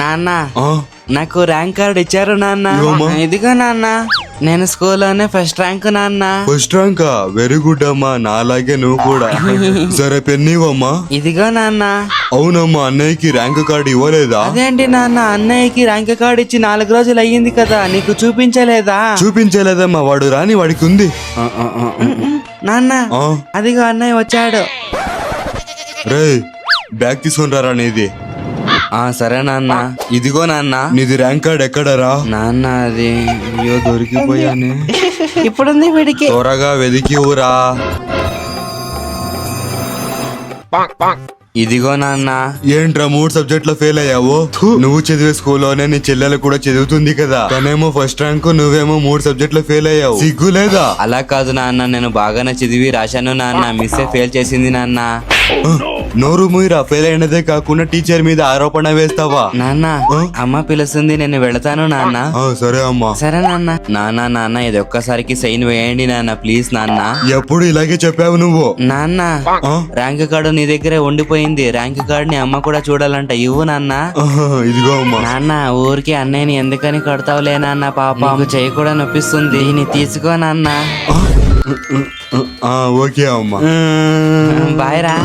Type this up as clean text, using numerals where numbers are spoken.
నాన్న ఆ, నాకు ర్యాంక్ కార్డ్ ఇచ్చారు నాన్న. ఏమ్మా? ఇదిగో నాన్న, నేను స్కూల్లోనే ఫస్ట్ ర్యాంక్ నాన్న. ఫస్ట్ ర్యాంకా? వెరీ గుడ్ అమ్మా, నాలాగే నువ్వు కూడా. సరే పెన్నీవమ్మా. ఇదిగో నాన్న. అవునమ్మా, అన్నయ్యకి ర్యాంక్ కార్డు ఇవ్వలేదా? అదేంటి నాన్న, అన్నయ్యకి ర్యాంక్ కార్డ్ ఇచ్చి 4 రోజులు అయ్యింది కదా, నీకు చూపించలేదా? చూపించలేదమ్మా, వాడు రాని వాడికి ఉంది. నాన్న ఆ, అదిగో అన్నయ్య వచ్చాడు. రేయ్ బ్యాగ్ తీసుకొని రారా నీది. సరే నాన్న. ఇదిగో నాన్న. నీది ర్యాంక్ కార్డ్ ఎక్కడరా? నాన్న అది అయ్యో దొరికిపోయానే. ఇప్పుడుంది వీడికి. త్వరగా వెదికి ఊరా. ఇదిగో నాన్న. ఏంట్రా 3 సబ్జెక్ట్ లో ఫెయిల్ అయ్యావు? నువ్వు చదివే స్కూల్లోనే నీ చెల్లెలు కూడా చదువుతుంది కదా, తనేమో ఫస్ట్ ర్యాంక్, నువ్వేమో 3 సబ్జెక్ట్ లో ఫెయిల్ అయ్యావు. సిగ్గు లేదా? అలా కాదు నాన్న, నేను బాగానే చదివి రాశాను నాన్న. మిస్ ఫెయిల్ చేసింది నాన్న. నోరు మూయిరా, ఫెయిల్ అయినదే కాకుండా టీచర్ మీద ఆరోపణ వేస్తావా? నాన్న అమ్మ పిలుస్తుంది, నేను వెళతాను నాన్న. సరే అమ్మా. సరే నాన్న. నాన్న ఇది ఒక్కసారికి సైన్ వేయండి నాన్న, ప్లీజ్ నాన్న. ఎప్పుడు ఇలాగే చెప్పావు నువ్వు. నాన్న ఆ? ర్యాంక్ కార్డు నీ దగ్గరే ఉండిపోయింది. ర్యాంక్ కార్డ్ ని అమ్మ కూడా చూడాలంట, ఇవ్వు నాన్న. ఇదిగో అమ్మా. నాన్న ఊరికి అన్నయ్యని ఎందుకని కొడతావులే నాన్న, పాపం చెయ్యి కూడా నొప్పిస్తుంది. దీన్ని తీసుకో నాన్న. ఓకే అమ్మా. బాయ్ రా.